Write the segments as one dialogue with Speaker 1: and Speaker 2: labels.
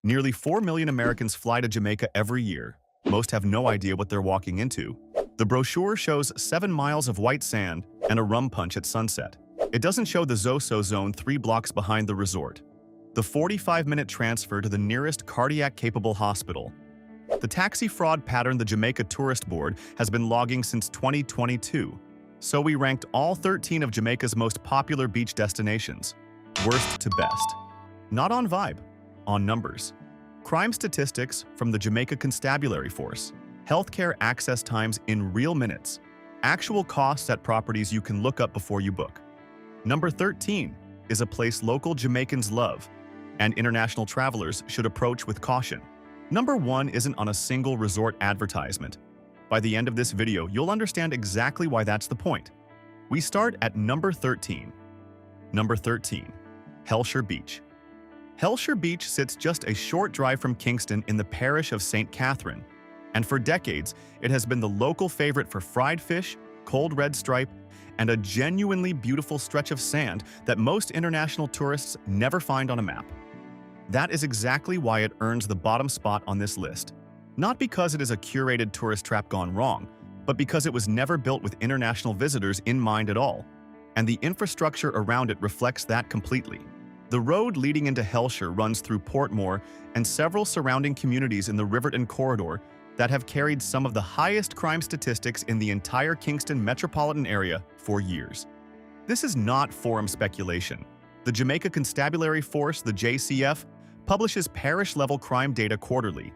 Speaker 1: Nearly 4 million Americans fly to Jamaica every year. Most have no idea what they're walking into. The brochure shows 7 miles of white sand and a rum punch at sunset. It doesn't show the ZOSO zone 3 blocks behind the resort. The 45-minute transfer to the nearest cardiac-capable hospital. The taxi fraud pattern the Jamaica Tourist Board has been logging since 2022. So we ranked all 13 of Jamaica's most popular beach destinations, worst to best. Not on vibe, on numbers. Crime statistics from the Jamaica Constabulary Force. Healthcare access times in real minutes. Actual costs at properties you can look up before you book. Number 13 is a place local Jamaicans love, and international travelers should approach with caution. Number 1 isn't on a single resort advertisement. By the end of this video, you'll understand exactly why that's the point. We start at number 13. Number 13. Hellshire Beach. Hellshire Beach sits just a short drive from Kingston in the parish of St. Catherine, and for decades, it has been the local favorite for fried fish, cold red stripe, and a genuinely beautiful stretch of sand that most international tourists never find on a map. That is exactly why it earns the bottom spot on this list. Not because it is a curated tourist trap gone wrong, but because it was never built with international visitors in mind at all, and the infrastructure around it reflects that completely. The road leading into Hellshire runs through Portmore and several surrounding communities in the Riverton corridor that have carried some of the highest crime statistics in the entire Kingston metropolitan area for years. This is not forum speculation. The Jamaica Constabulary Force, the JCF, publishes parish-level crime data quarterly,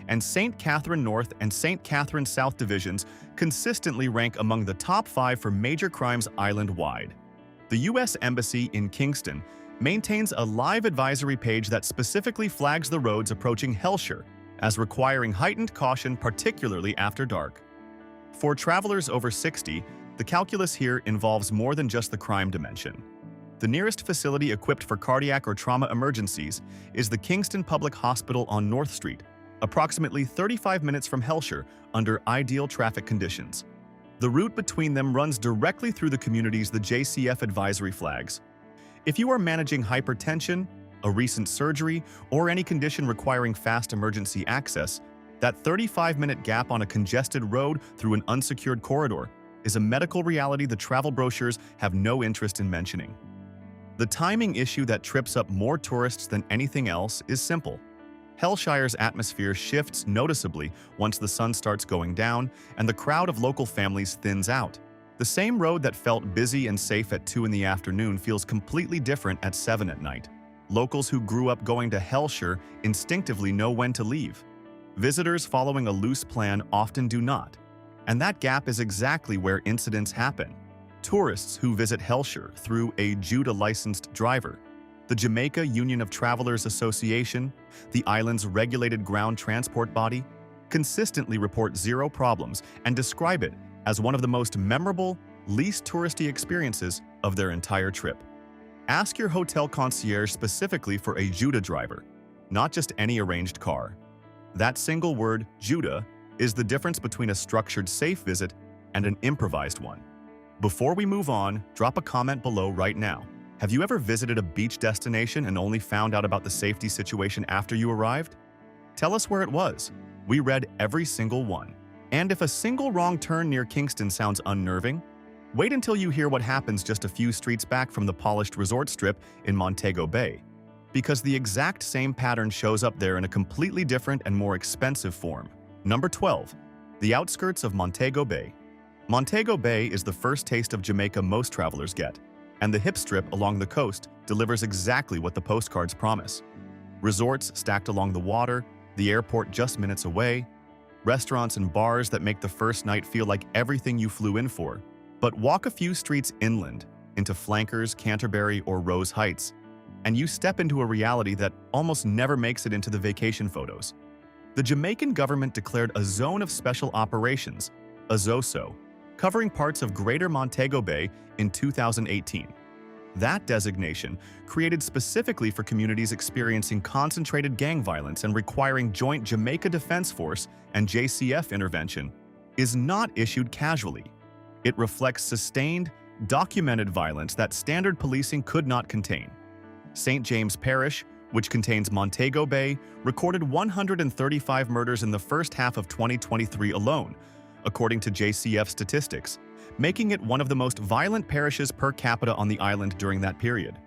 Speaker 1: and St. Catherine North and St. Catherine South divisions consistently rank among the top 5 for major crimes island-wide. The U.S. Embassy in Kingston maintains a live advisory page that specifically flags the roads approaching Hellshire as requiring heightened caution, particularly after dark. For travelers over 60, the calculus here involves more than just the crime dimension. The nearest facility equipped for cardiac or trauma emergencies is the Kingston Public Hospital on North Street, approximately 35 minutes from Hellshire under ideal traffic conditions. The route between them runs directly through the communities the JCF advisory flags. If you are managing hypertension, a recent surgery, or any condition requiring fast emergency access, that 35-minute gap on a congested road through an unsecured corridor is a medical reality the travel brochures have no interest in mentioning. The timing issue that trips up more tourists than anything else is simple. Hellshire's atmosphere shifts noticeably once the sun starts going down and the crowd of local families thins out. The same road that felt busy and safe at 2 in the afternoon feels completely different at 7 at night. Locals who grew up going to Hellshire instinctively know when to leave. Visitors following a loose plan often do not. And that gap is exactly where incidents happen. Tourists who visit Hellshire through a JUTA-licensed driver, the Jamaica Union of Travelers Association, the island's regulated ground transport body, consistently report zero problems and describe it as one of the most memorable, least touristy experiences of their entire trip. Ask your hotel concierge specifically for a JUTA driver, not just any arranged car. That single word, JUTA, is the difference between a structured safe visit and an improvised one. Before we move on, drop a comment below right now. Have you ever visited a beach destination and only found out about the safety situation after you arrived? Tell us where it was. We read every single one. And if a single wrong turn near Kingston sounds unnerving, wait until you hear what happens just a few streets back from the polished resort strip in Montego Bay, because the exact same pattern shows up there in a completely different and more expensive form. Number 12. The outskirts of Montego Bay. Montego Bay is the first taste of Jamaica most travelers get, and the hip strip along the coast delivers exactly what the postcards promise. Resorts stacked along the water, the airport just minutes away, restaurants and bars that make the first night feel like everything you flew in for. But walk a few streets inland, into Flankers, Canterbury, or Rose Heights, and you step into a reality that almost never makes it into the vacation photos. The Jamaican government declared a Zone of Special Operations, a ZOSO, covering parts of Greater Montego Bay in 2018. That designation, created specifically for communities experiencing concentrated gang violence and requiring joint Jamaica Defense Force and JCF intervention, is not issued casually. It reflects sustained, documented violence that standard policing could not contain. St. James Parish, which contains Montego Bay, recorded 135 murders in the first half of 2023 alone, according to JCF statistics, making it one of the most violent parishes per capita on the island during that period.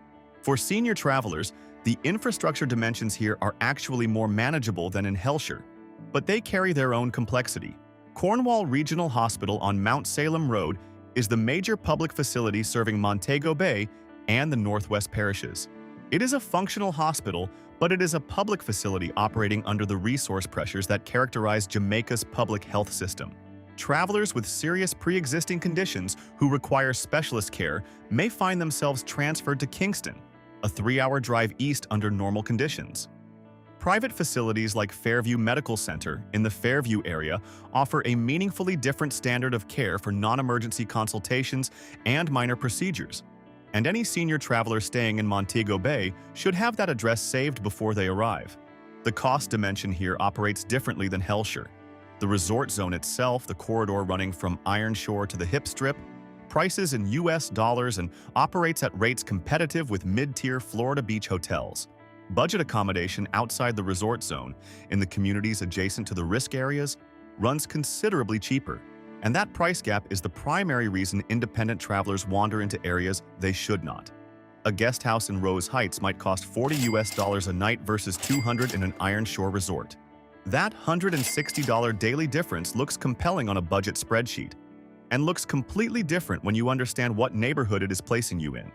Speaker 1: For senior travelers, the infrastructure dimensions here are actually more manageable than in Hellshire, but they carry their own complexity. Cornwall Regional Hospital on Mount Salem Road is the major public facility serving Montego Bay and the Northwest parishes. It is a functional hospital, but it is a public facility operating under the resource pressures that characterize Jamaica's public health system. Travelers with serious pre-existing conditions who require specialist care may find themselves transferred to Kingston, a 3-hour drive east under normal conditions. Private facilities like Fairview Medical Center in the Fairview area offer a meaningfully different standard of care for non-emergency consultations and minor procedures, and any senior traveler staying in Montego Bay should have that address saved before they arrive. The cost dimension here operates differently than Hellshire. The resort zone itself, the corridor running from Ironshore to the Hip Strip, prices in US dollars and operates at rates competitive with mid-tier Florida beach hotels. Budget accommodation outside the resort zone, in the communities adjacent to the risk areas, runs considerably cheaper, and that price gap is the primary reason independent travelers wander into areas they should not. A guest house in Rose Heights might cost $40 US a night versus $200 in an Ironshore resort. That $160 daily difference looks compelling on a budget spreadsheet, and looks completely different when you understand what neighborhood it is placing you in.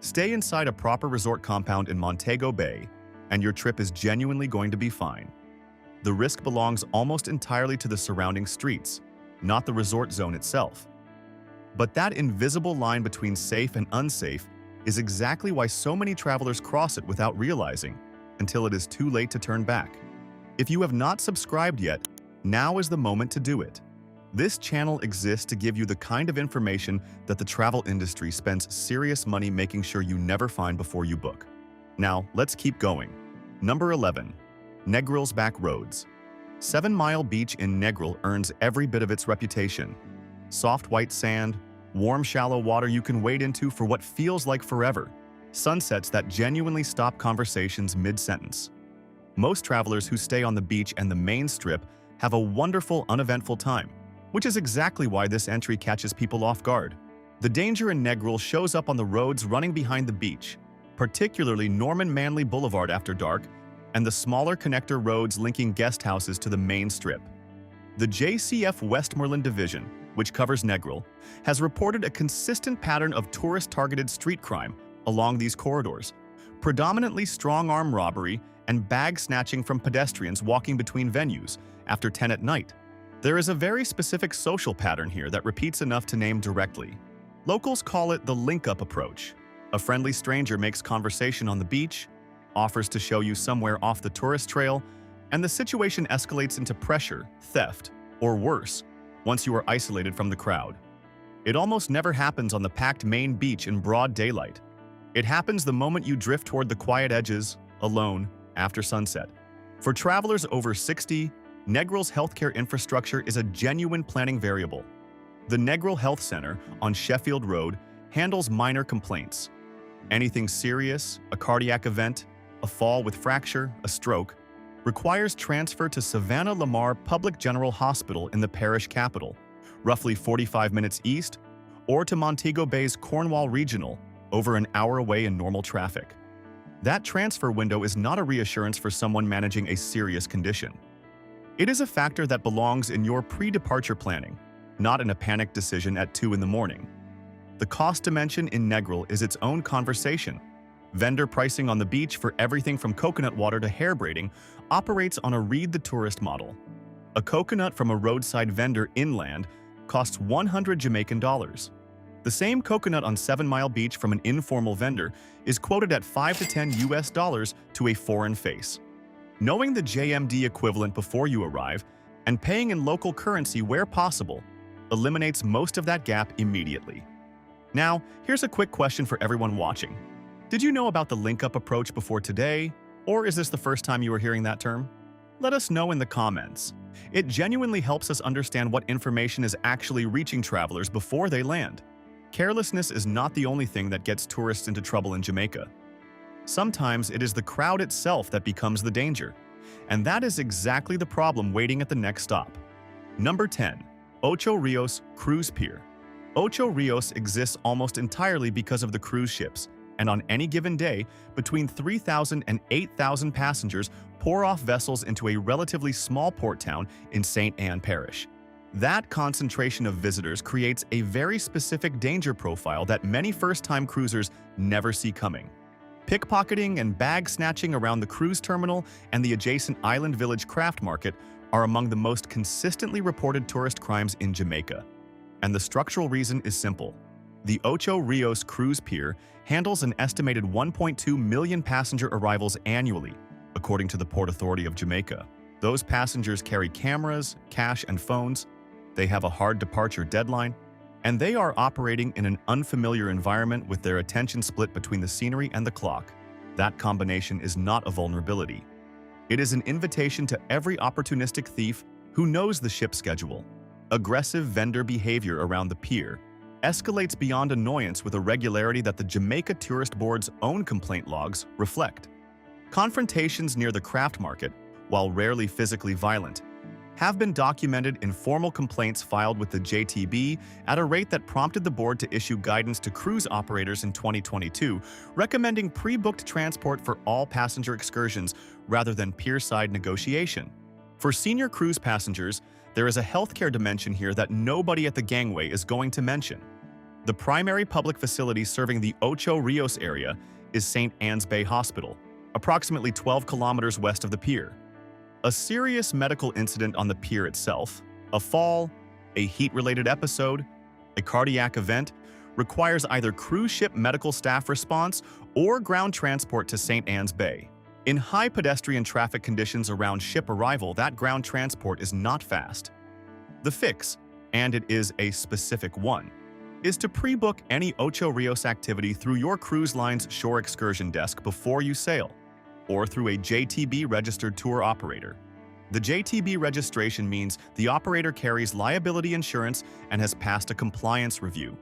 Speaker 1: Stay inside a proper resort compound in Montego Bay, and your trip is genuinely going to be fine. The risk belongs almost entirely to the surrounding streets, not the resort zone itself. But that invisible line between safe and unsafe is exactly why so many travelers cross it without realizing, until it is too late to turn back. If you have not subscribed yet, now is the moment to do it. This channel exists to give you the kind of information that the travel industry spends serious money making sure you never find before you book. Now, let's keep going. Number 11. Negril's Back Roads. 7 Mile Beach in Negril earns every bit of its reputation. Soft white sand, warm shallow water you can wade into for what feels like forever. Sunsets that genuinely stop conversations mid-sentence. Most travelers who stay on the beach and the main strip have a wonderful, uneventful time, which is exactly why this entry catches people off guard. The danger in Negril shows up on the roads running behind the beach, particularly Norman Manley Boulevard after dark, and the smaller connector roads linking guest houses to the main strip. The JCF Westmoreland Division, which covers Negril, has reported a consistent pattern of tourist-targeted street crime along these corridors, predominantly strong-arm robbery and bag snatching from pedestrians walking between venues after 10 at night. There is a very specific social pattern here that repeats enough to name directly. Locals call it the link-up approach. A friendly stranger makes conversation on the beach, offers to show you somewhere off the tourist trail, and the situation escalates into pressure, theft, or worse, once you are isolated from the crowd. It almost never happens on the packed main beach in broad daylight. It happens the moment you drift toward the quiet edges, alone, after sunset. For travelers over 60, Negril's healthcare infrastructure is a genuine planning variable. The Negril Health Center on Sheffield Road handles minor complaints. Anything serious, a cardiac event, a fall with fracture, a stroke, requires transfer to Savannah Lamar Public General Hospital in the parish capital, roughly 45 minutes east, or to Montego Bay's Cornwall Regional, over an hour away in normal traffic. That transfer window is not a reassurance for someone managing a serious condition. It is a factor that belongs in your pre-departure planning, not in a panic decision at 2 in the morning. The cost dimension in Negril is its own conversation. Vendor pricing on the beach for everything from coconut water to hair braiding operates on a read-the-tourist model. A coconut from a roadside vendor inland costs 100 Jamaican dollars. The same coconut on 7 Mile Beach from an informal vendor is quoted at 5 to 10 US dollars to a foreign face. Knowing the JMD equivalent before you arrive and paying in local currency where possible eliminates most of that gap immediately. Now, here's a quick question for everyone watching. Did you know about the link-up approach before today, or is this the first time you are hearing that term? Let us know in the comments. It genuinely helps us understand what information is actually reaching travelers before they land. Carelessness is not the only thing that gets tourists into trouble in Jamaica. Sometimes it is the crowd itself that becomes the danger. And that is exactly the problem waiting at the next stop. Number 10. Ocho Rios Cruise Pier. Ocho Rios exists almost entirely because of the cruise ships, and on any given day, between 3,000 and 8,000 passengers pour off vessels into a relatively small port town in St. Ann Parish. That concentration of visitors creates a very specific danger profile that many first-time cruisers never see coming. Pickpocketing and bag snatching around the cruise terminal and the adjacent island village craft market are among the most consistently reported tourist crimes in Jamaica. And the structural reason is simple. The Ocho Rios Cruise Pier handles an estimated 1.2 million passenger arrivals annually, according to the Port Authority of Jamaica. Those passengers carry cameras, cash, and phones. They have a hard departure deadline, and they are operating in an unfamiliar environment with their attention split between the scenery and the clock. That combination is not a vulnerability. It is an invitation to every opportunistic thief who knows the ship's schedule. Aggressive vendor behavior around the pier escalates beyond annoyance with a regularity that the Jamaica Tourist Board's own complaint logs reflect. Confrontations near the craft market, while rarely physically violent, have been documented in formal complaints filed with the JTB at a rate that prompted the board to issue guidance to cruise operators in 2022, recommending pre-booked transport for all passenger excursions rather than pier-side negotiation. For senior cruise passengers, there is a healthcare dimension here that nobody at the gangway is going to mention. The primary public facility serving the Ocho Rios area is St. Ann's Bay Hospital, approximately 12 kilometers west of the pier. A serious medical incident on the pier itself, a fall, a heat-related episode, a cardiac event, requires either cruise ship medical staff response or ground transport to St. Ann's Bay. In high pedestrian traffic conditions around ship arrival, that ground transport is not fast. The fix, and it is a specific one, is to pre-book any Ocho Rios activity through your cruise line's shore excursion desk before you sail, or through a JTB-registered tour operator. The JTB registration means the operator carries liability insurance and has passed a compliance review.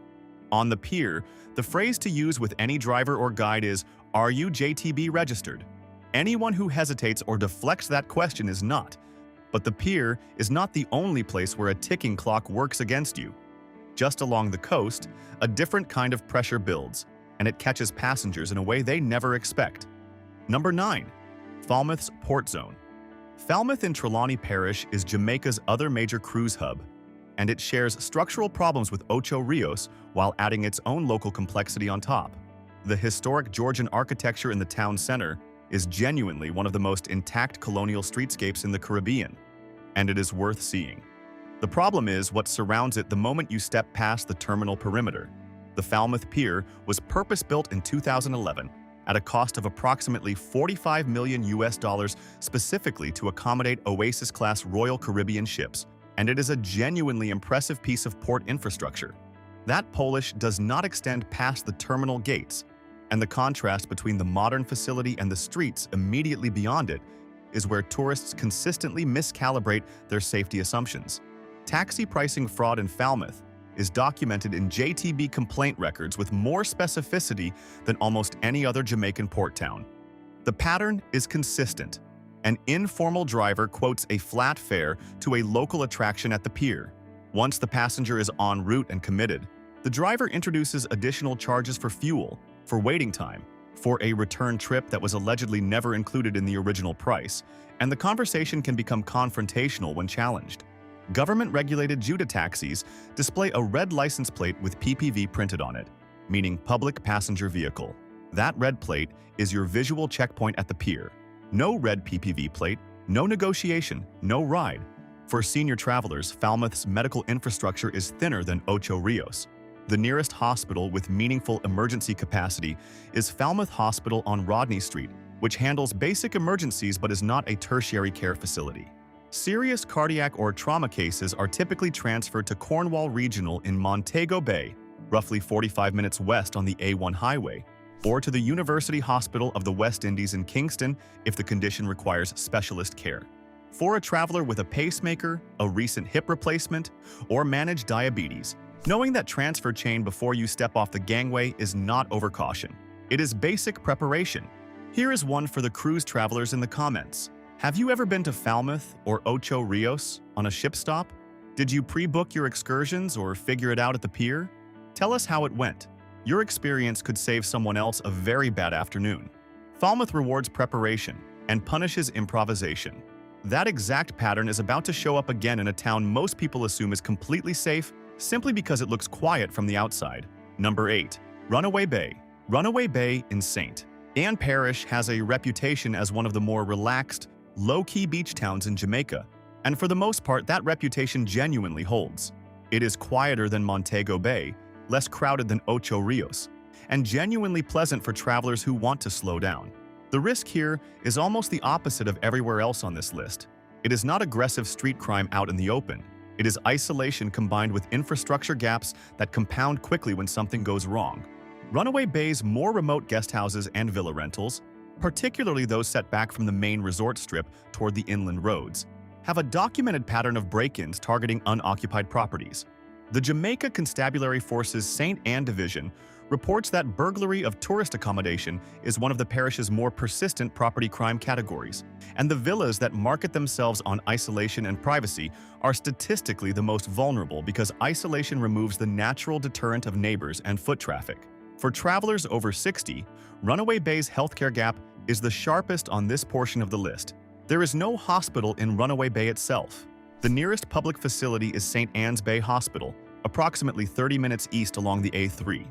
Speaker 1: On the pier, the phrase to use with any driver or guide is, "Are you JTB registered?" Anyone who hesitates or deflects that question is not. But the pier is not the only place where a ticking clock works against you. Just along the coast, a different kind of pressure builds, and it catches passengers in a way they never expect. Number 9. Falmouth's Port Zone. Falmouth in Trelawney Parish is Jamaica's other major cruise hub, and it shares structural problems with Ocho Rios while adding its own local complexity on top. The historic Georgian architecture in the town center is genuinely one of the most intact colonial streetscapes in the Caribbean, and it is worth seeing. The problem is what surrounds it the moment you step past the terminal perimeter. The Falmouth Pier was purpose-built in 2011 at a cost of approximately $45 million specifically to accommodate Oasis-class Royal Caribbean ships, and it is a genuinely impressive piece of port infrastructure. That polish does not extend past the terminal gates, and the contrast between the modern facility and the streets immediately beyond it is where tourists consistently miscalibrate their safety assumptions. Taxi pricing fraud in Falmouth is documented in JTB complaint records with more specificity than almost any other Jamaican port town. The pattern is consistent. An informal driver quotes a flat fare to a local attraction at the pier. Once the passenger is en route and committed, the driver introduces additional charges for fuel, for waiting time, for a return trip that was allegedly never included in the original price, and the conversation can become confrontational when challenged. Government-regulated Juda taxis display a red license plate with PPV printed on it, meaning Public Passenger Vehicle. That red plate is your visual checkpoint at the pier. No red PPV plate, no negotiation, no ride. For senior travelers, Falmouth's medical infrastructure is thinner than Ocho Rios. The nearest hospital with meaningful emergency capacity is Falmouth Hospital on Rodney Street, which handles basic emergencies but is not a tertiary care facility. Serious cardiac or trauma cases are typically transferred to Cornwall Regional in Montego Bay, roughly 45 minutes west on the A1 highway, or to the University Hospital of the West Indies in Kingston if the condition requires specialist care. For a traveler with a pacemaker, a recent hip replacement, or managed diabetes, knowing that transfer chain before you step off the gangway is not overcaution. It is basic preparation. Here is one for the cruise travelers in the comments. Have you ever been to Falmouth or Ocho Rios on a ship stop? Did you pre-book your excursions or figure it out at the pier? Tell us how it went. Your experience could save someone else a very bad afternoon. Falmouth rewards preparation and punishes improvisation. That exact pattern is about to show up again in a town most people assume is completely safe simply because it looks quiet from the outside. Number 8. Runaway Bay. Runaway Bay in St. Ann Parish has a reputation as one of the more relaxed, low-key beach towns in Jamaica, and for the most part that reputation genuinely holds. It is quieter than Montego Bay, less crowded than Ocho Rios, and genuinely pleasant for travelers who want to slow down. The risk here is almost the opposite of everywhere else on this list. It is not aggressive street crime out in the open. It is isolation combined with infrastructure gaps that compound quickly when something goes wrong. Runaway Bay's more remote guest houses and villa rentals, particularly those set back from the main resort strip toward the inland roads, have a documented pattern of break-ins targeting unoccupied properties. The Jamaica Constabulary Force's St. Ann Division reports that burglary of tourist accommodation is one of the parish's more persistent property crime categories, and the villas that market themselves on isolation and privacy are statistically the most vulnerable because isolation removes the natural deterrent of neighbors and foot traffic. For travelers over 60, Runaway Bay's healthcare gap is the sharpest on this portion of the list. There is no hospital in Runaway Bay itself. The nearest public facility is St. Ann's Bay Hospital, approximately 30 minutes east along the A3.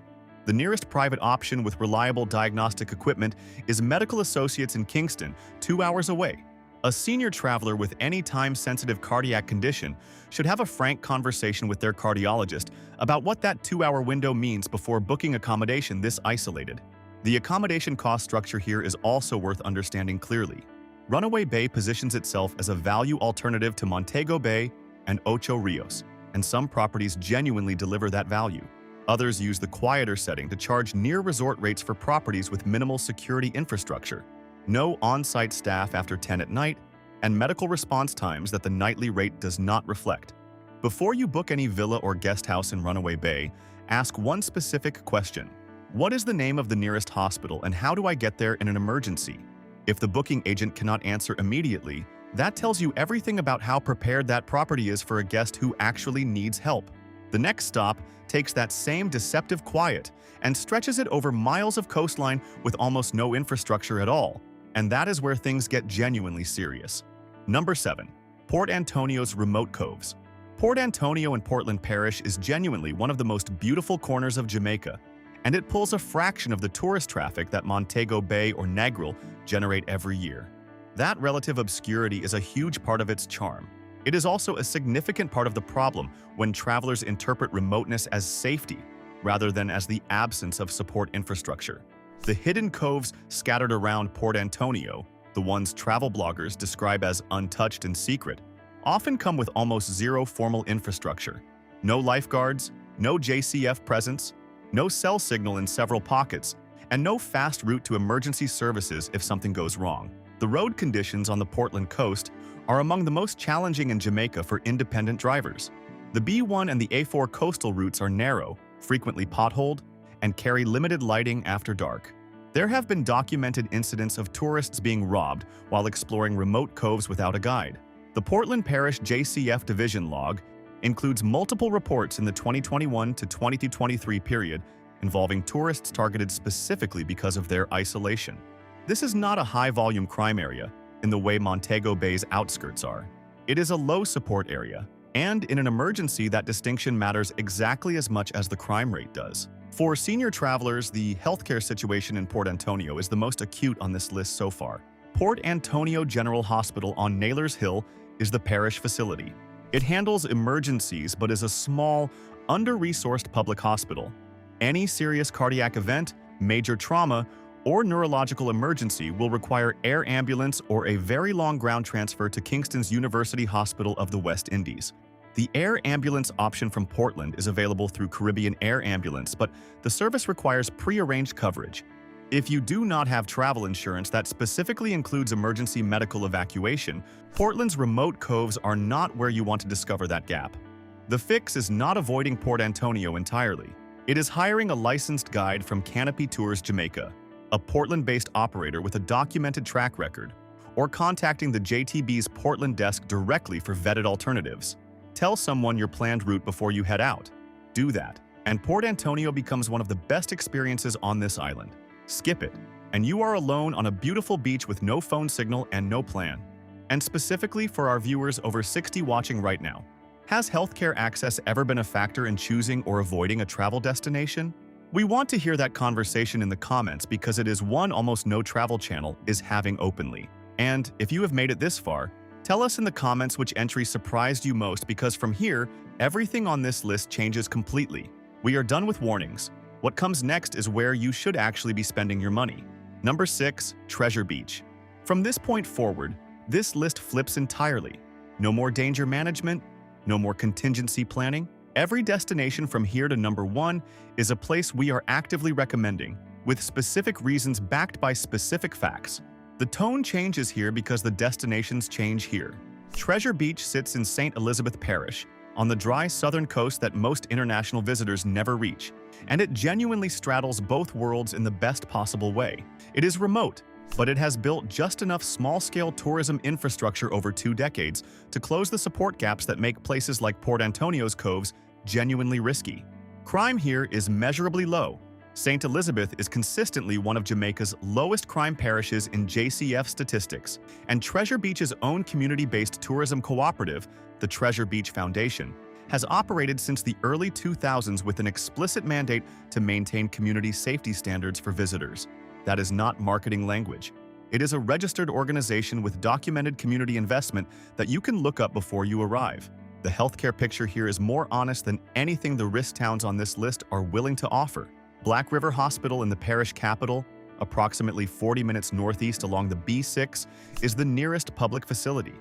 Speaker 1: The nearest private option with reliable diagnostic equipment is Medical Associates in Kingston, 2 hours away. A senior traveler with any time-sensitive cardiac condition should have a frank conversation with their cardiologist about what that 2-hour window means before booking accommodation this isolated. The accommodation cost structure here is also worth understanding clearly. Runaway Bay positions itself as a value alternative to Montego Bay and Ocho Rios, and some properties genuinely deliver that value. Others use the quieter setting to charge near-resort rates for properties with minimal security infrastructure, no on-site staff after 10 at night, and medical response times that the nightly rate does not reflect. Before you book any villa or guest house in Runaway Bay, ask one specific question. What is the name of the nearest hospital and how do I get there in an emergency? If the booking agent cannot answer immediately, that tells you everything about how prepared that property is for a guest who actually needs help. The next stop takes that same deceptive quiet and stretches it over miles of coastline with almost no infrastructure at all. And that is where things get genuinely serious. Number 7. Port Antonio's remote coves. Port Antonio in Portland Parish is genuinely one of the most beautiful corners of Jamaica, and it pulls a fraction of the tourist traffic that Montego Bay or Negril generate every year. That relative obscurity is a huge part of its charm. It is also a significant part of the problem when travelers interpret remoteness as safety rather than as the absence of support infrastructure. The hidden coves scattered around Port Antonio, the ones travel bloggers describe as untouched and secret, often come with almost zero formal infrastructure. No lifeguards, no JCF presence, no cell signal in several pockets, and no fast route to emergency services if something goes wrong. The road conditions on the Portland coast are among the most challenging in Jamaica for independent drivers. The B1 and the A4 coastal routes are narrow, frequently potholed, and carry limited lighting after dark. There have been documented incidents of tourists being robbed while exploring remote coves without a guide. The Portland Parish JCF Division log includes multiple reports in the 2021 to 2023 period involving tourists targeted specifically because of their isolation. This is not a high-volume crime area in the way Montego Bay's outskirts are. It is a low-support area, and in an emergency that distinction matters exactly as much as the crime rate does. For senior travelers, the healthcare situation in Port Antonio is the most acute on this list so far. Port Antonio General Hospital on Naylor's Hill is the parish facility. It handles emergencies but is a small, under-resourced public hospital. Any serious cardiac event, major trauma, or neurological emergency will require air ambulance or a very long ground transfer to Kingston's University Hospital of the West Indies. The air ambulance option from Portland is available through Caribbean Air Ambulance, but the service requires pre-arranged coverage. If you do not have travel insurance that specifically includes emergency medical evacuation, Portland's remote coves are not where you want to discover that gap. The fix is not avoiding Port Antonio entirely. It is hiring a licensed guide from Canopy Tours Jamaica, a Portland-based operator with a documented track record, or contacting the JTB's Portland desk directly for vetted alternatives. Tell someone your planned route before you head out. Do that, and Port Antonio becomes one of the best experiences on this island. Skip it, and you are alone on a beautiful beach with no phone signal and no plan. And specifically for our viewers over 60 watching right now, has healthcare access ever been a factor in choosing or avoiding a travel destination? We want to hear that conversation in the comments because it is one almost no travel channel is having openly. And if you have made it this far, tell us in the comments which entry surprised you most, because from here, everything on this list changes completely. We are done with warnings. What comes next is where you should actually be spending your money. Number 6. Treasure Beach. From this point forward, this list flips entirely. No more danger management, no more contingency planning. Every destination from here to number 1 is a place we are actively recommending, with specific reasons backed by specific facts. The tone changes here because the destinations change here. Treasure Beach sits in St. Elizabeth Parish, on the dry southern coast that most international visitors never reach, and it genuinely straddles both worlds in the best possible way. It is remote, but it has built just enough small-scale tourism infrastructure over 2 decades to close the support gaps that make places like Port Antonio's coves genuinely risky. Crime here is measurably low. St. Elizabeth is consistently one of Jamaica's lowest crime parishes in JCF statistics, and Treasure Beach's own community-based tourism cooperative, the Treasure Beach Foundation, has operated since the early 2000s with an explicit mandate to maintain community safety standards for visitors. That is not marketing language. It is a registered organization with documented community investment that you can look up before you arrive. The healthcare picture here is more honest than anything the risk towns on this list are willing to offer. Black River Hospital in the parish capital, approximately 40 minutes northeast along the B6, is the nearest public facility.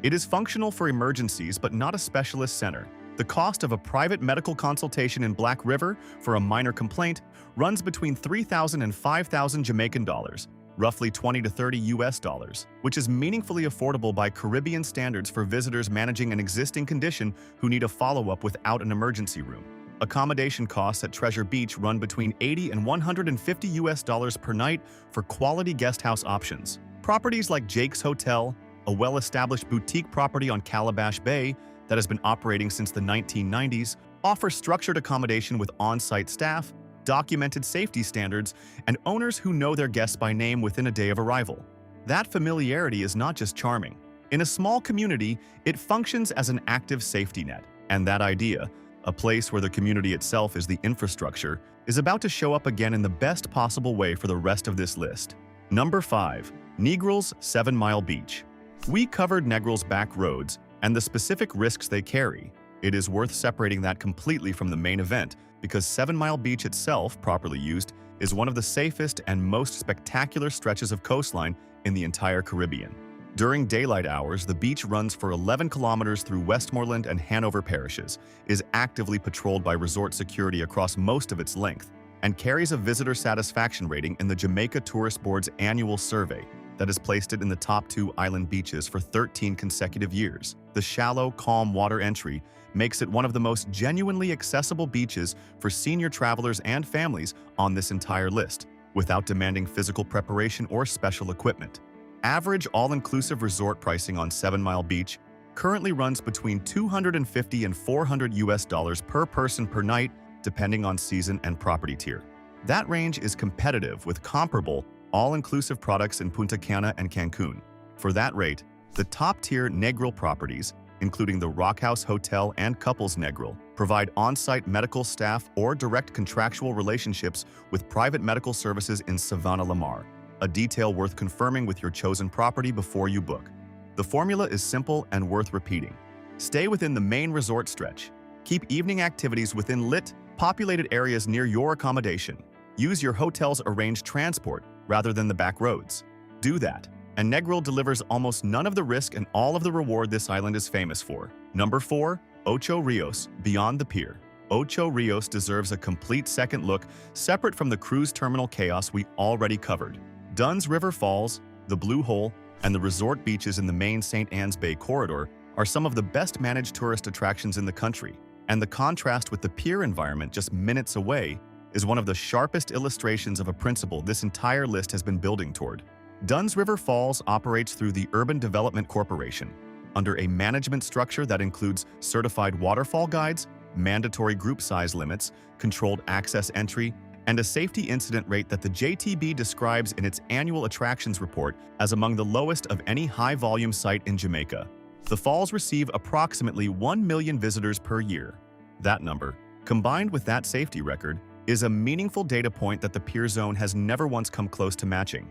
Speaker 1: It is functional for emergencies but not a specialist center. The cost of a private medical consultation in Black River for a minor complaint runs between $3,000 and $5,000 Jamaican dollars, roughly $20 to $30 US, which is meaningfully affordable by Caribbean standards for visitors managing an existing condition who need a follow-up without an emergency room. Accommodation costs at Treasure Beach run between $80 and $150 US per night for quality guesthouse options. Properties like Jake's Hotel, a well-established boutique property on Calabash Bay that has been operating since the 1990s, offer structured accommodation with on-site staff, documented safety standards, and owners who know their guests by name within a day of arrival. That familiarity is not just charming. In a small community, it functions as an active safety net, and that idea, a place where the community itself is the infrastructure, is about to show up again in the best possible way for the rest of this list. Number 5. Negril's 7 Mile Beach. We covered Negril's back roads and the specific risks they carry. It is worth separating that completely from the main event because 7 Mile Beach itself, properly used, is one of the safest and most spectacular stretches of coastline in the entire Caribbean. During daylight hours, the beach runs for 11 kilometers through Westmoreland and Hanover parishes, is actively patrolled by resort security across most of its length, and carries a visitor satisfaction rating in the Jamaica Tourist Board's annual survey that has placed it in the top 2 island beaches for 13 consecutive years. The shallow, calm water entry makes it one of the most genuinely accessible beaches for senior travelers and families on this entire list, without demanding physical preparation or special equipment. Average all-inclusive resort pricing on 7 Mile Beach currently runs between $250 and $400 US per person per night, depending on season and property tier. That range is competitive with comparable all-inclusive products in Punta Cana and Cancun. For that rate, the top-tier Negril properties, including the Rockhouse Hotel and Couples Negril, provide on-site medical staff or direct contractual relationships with private medical services in Savannah Lamar, a detail worth confirming with your chosen property before you book. The formula is simple and worth repeating. Stay within the main resort stretch. Keep evening activities within lit, populated areas near your accommodation. Use your hotel's arranged transport rather than the back roads. Do that, and Negril delivers almost none of the risk and all of the reward this island is famous for. Number 4. Ocho Rios, Beyond the Pier. Ocho Rios deserves a complete second look separate from the cruise terminal chaos we already covered. Dunn's River Falls, the Blue Hole, and the resort beaches in the main St. Anne's Bay corridor are some of the best managed tourist attractions in the country, and the contrast with the pier environment just minutes away is one of the sharpest illustrations of a principle this entire list has been building toward. Dunn's River Falls operates through the Urban Development Corporation, under a management structure that includes certified waterfall guides, mandatory group size limits, controlled access entry, and a safety incident rate that the JTB describes in its annual attractions report as among the lowest of any high-volume site in Jamaica. The falls receive approximately 1 million visitors per year. That number, combined with that safety record, is a meaningful data point that the pier zone has never once come close to matching.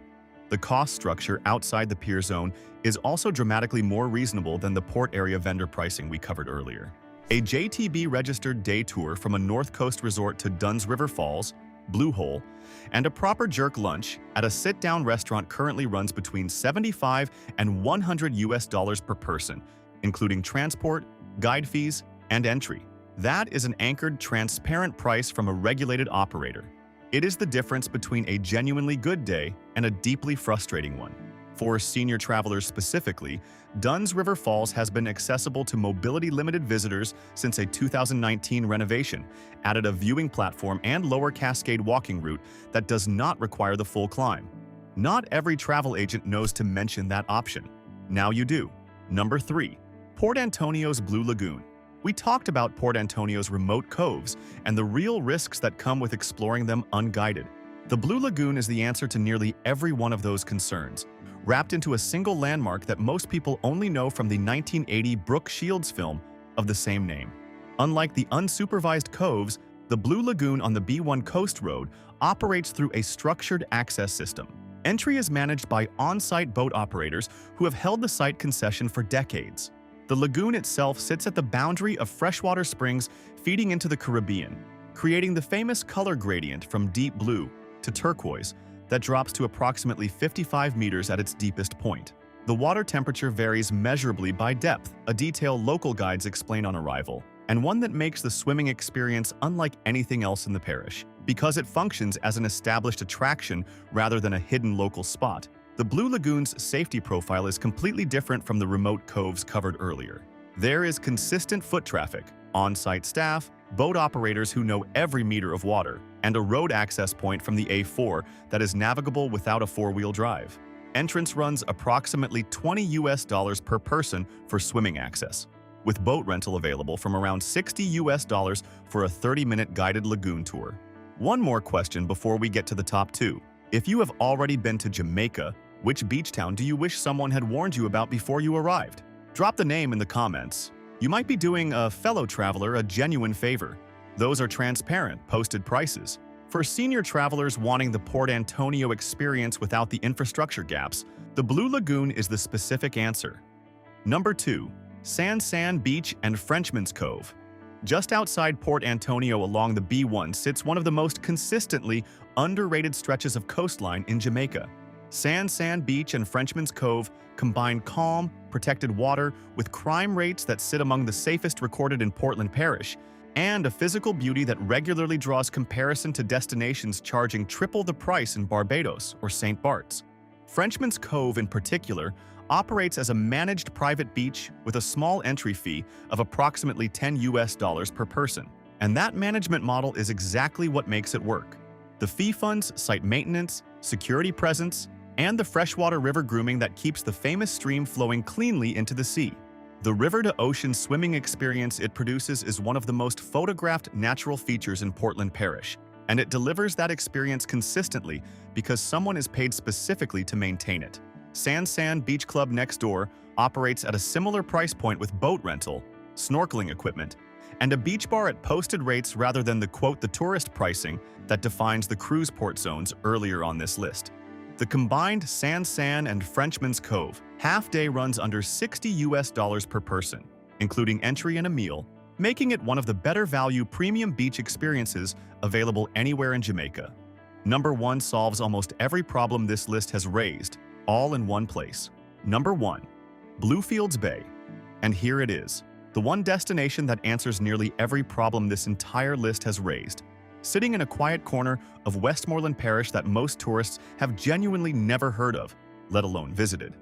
Speaker 1: The cost structure outside the pier zone is also dramatically more reasonable than the port area vendor pricing we covered earlier. A JTB-registered day tour from a North Coast resort to Dunn's River Falls, Blue Hole, and a proper jerk lunch at a sit-down restaurant currently runs between $75 and $100 per person, including transport, guide fees, and entry. That is an anchored, transparent price from a regulated operator. It is the difference between a genuinely good day and a deeply frustrating one. For senior travelers specifically, Dunn's River Falls has been accessible to mobility-limited visitors since a 2019 renovation, added a viewing platform and lower Cascade walking route that does not require the full climb. Not every travel agent knows to mention that option. Now you do. Number 3. Port Antonio's Blue Lagoon. We talked about Port Antonio's remote coves and the real risks that come with exploring them unguided. The Blue Lagoon is the answer to nearly every one of those concerns, wrapped into a single landmark that most people only know from the 1980 Brooke Shields film of the same name. Unlike the unsupervised coves, the Blue Lagoon on the B1 Coast Road operates through a structured access system. Entry is managed by on-site boat operators who have held the site concession for decades. The lagoon itself sits at the boundary of freshwater springs feeding into the Caribbean, creating the famous color gradient from deep blue to turquoise that drops to approximately 55 meters at its deepest point. The water temperature varies measurably by depth, a detail local guides explain on arrival, and one that makes the swimming experience unlike anything else in the parish. Because it functions as an established attraction rather than a hidden local spot, the Blue Lagoon's safety profile is completely different from the remote coves covered earlier. There is consistent foot traffic, on-site staff, boat operators who know every meter of water, and a road access point from the A4 that is navigable without a four-wheel drive. Entrance runs approximately $20 per person for swimming access, with boat rental available from around $60 for a 30-minute guided lagoon tour. One more question before we get to the top 2. If you have already been to Jamaica, which beach town do you wish someone had warned you about before you arrived? Drop the name in the comments. You might be doing a fellow traveler a genuine favor. Those are transparent, posted prices. For senior travelers wanting the Port Antonio experience without the infrastructure gaps, the Blue Lagoon is the specific answer. Number 2. San Beach and Frenchman's Cove. Just outside Port Antonio along the B1 sits one of the most consistently underrated stretches of coastline in Jamaica. San Beach and Frenchman's Cove combine calm, protected water with crime rates that sit among the safest recorded in Portland Parish, and a physical beauty that regularly draws comparison to destinations charging triple the price in Barbados or St. Bart's. Frenchman's Cove in particular operates as a managed private beach with a small entry fee of approximately $10 per person. And that management model is exactly what makes it work. The fee funds site maintenance, security presence, and the freshwater river grooming that keeps the famous stream flowing cleanly into the sea. The river-to-ocean swimming experience it produces is one of the most photographed natural features in Portland Parish, and it delivers that experience consistently because someone is paid specifically to maintain it. San Beach Club next door operates at a similar price point with boat rental, snorkeling equipment, and a beach bar at posted rates rather than the tourist pricing that defines the cruise port zones earlier on this list. The combined San and Frenchman's Cove half-day runs under $60 per person, including entry and a meal, making it one of the better value premium beach experiences available anywhere in Jamaica. Number 1 solves almost every problem this list has raised, all in one place. Number 1. Bluefields Bay. And here it is, the one destination that answers nearly every problem this entire list has raised. Sitting in a quiet corner of Westmoreland Parish that most tourists have genuinely never heard of, let alone visited.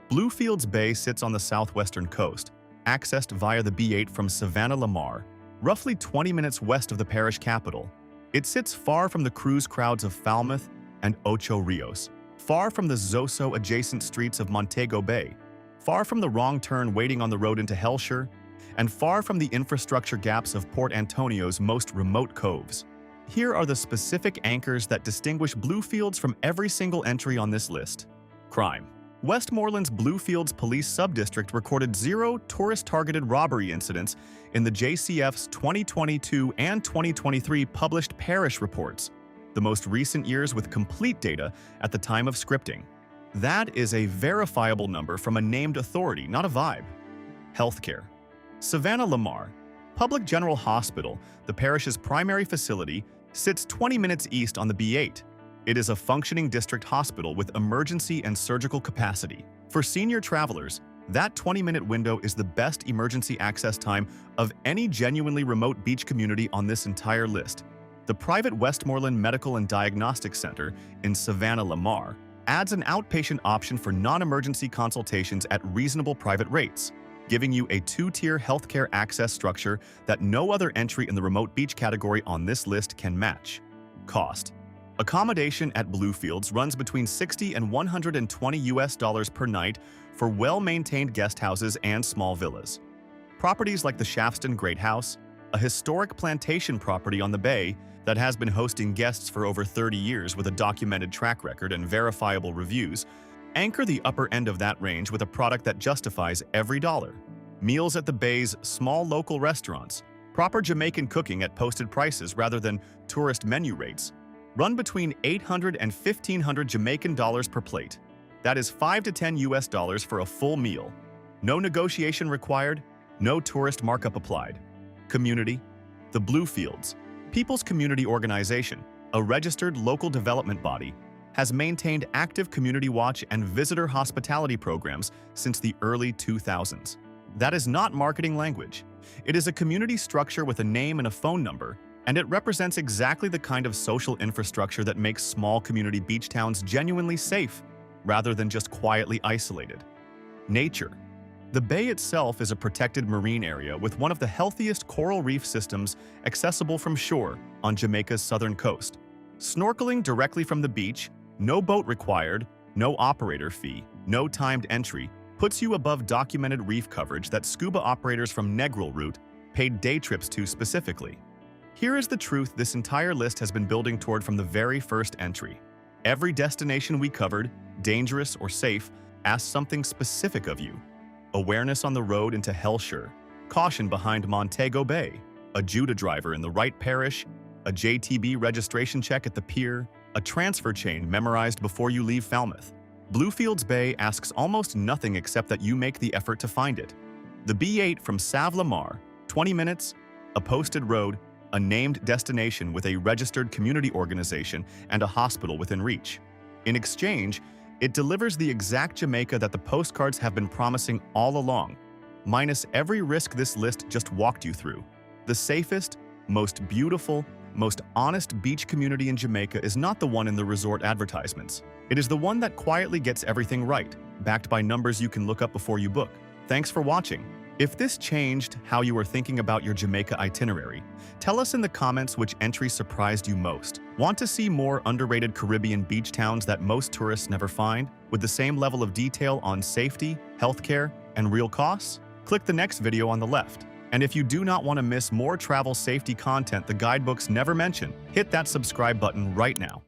Speaker 1: Bluefields Bay sits on the southwestern coast, accessed via the B8 from Savannah Lamar, roughly 20 minutes west of the parish capital. It sits far from the cruise crowds of Falmouth and Ocho Rios, far from the ZOSO adjacent streets of Montego Bay, far from the wrong turn waiting on the road into Hellshire, and far from the infrastructure gaps of Port Antonio's most remote coves. Here are the specific anchors that distinguish Bluefields from every single entry on this list. Crime. Westmoreland's Bluefields Police Subdistrict recorded 0 tourist-targeted robbery incidents in the JCF's 2022 and 2023 published parish reports, the most recent years with complete data at the time of scripting. That is a verifiable number from a named authority, not a vibe. Healthcare. Savannah Lamar Public General Hospital, the parish's primary facility, sits 20 minutes east on the B8. It is a functioning district hospital with emergency and surgical capacity. For senior travelers, that 20-minute window is the best emergency access time of any genuinely remote beach community on this entire list. The private Westmoreland Medical and Diagnostic Center in Savannah Lamar adds an outpatient option for non-emergency consultations at reasonable private rates, giving you a 2-tier healthcare access structure that no other entry in the remote beach category on this list can match. Cost. Accommodation at Bluefields runs between $60 and $120 per night for well-maintained guest houses and small villas. Properties like the Shaftston Great House, a historic plantation property on the bay that has been hosting guests for over 30 years with a documented track record and verifiable reviews, anchor the upper end of that range with a product that justifies every dollar. Meals at the bay's small local restaurants, proper Jamaican cooking at posted prices rather than tourist menu rates, run between $800 and $1,500 Jamaican dollars per plate. That is $5 to $10 for a full meal. No negotiation required, no tourist markup applied. Community. The Bluefields, People's Community Organization, a registered local development body, has maintained active community watch and visitor hospitality programs since the early 2000s. That is not marketing language. It is a community structure with a name and a phone number, and it represents exactly the kind of social infrastructure that makes small community beach towns genuinely safe, rather than just quietly isolated. Nature. The bay itself is a protected marine area with one of the healthiest coral reef systems accessible from shore on Jamaica's southern coast. Snorkeling directly from the beach, no boat required, no operator fee, no timed entry, puts you above documented reef coverage that scuba operators from Negril route paid day trips to specifically. Here is the truth this entire list has been building toward from the very first entry. Every destination we covered, dangerous or safe, asked something specific of you. Awareness on the road into Hellshire, caution behind Montego Bay, a Judah driver in the right parish, a JTB registration check at the pier, a transfer chain memorized before you leave Falmouth. Bluefields Bay asks almost nothing except that you make the effort to find it. The B8 from Sav Lamar, 20 minutes, a posted road, a named destination with a registered community organization and a hospital within reach. In exchange, it delivers the exact Jamaica that the postcards have been promising all along, minus every risk this list just walked you through. The safest, most beautiful, most honest beach community in Jamaica is not the one in the resort advertisements. It is the one that quietly gets everything right, backed by numbers you can look up before you book. Thanks for watching. If this changed how you were thinking about your Jamaica itinerary, tell us in the comments which entry surprised you most. Want to see more underrated Caribbean beach towns that most tourists never find, with the same level of detail on safety, healthcare, and real costs? Click the next video on the left. And if you do not want to miss more travel safety content the guidebooks never mention, hit that subscribe button right now.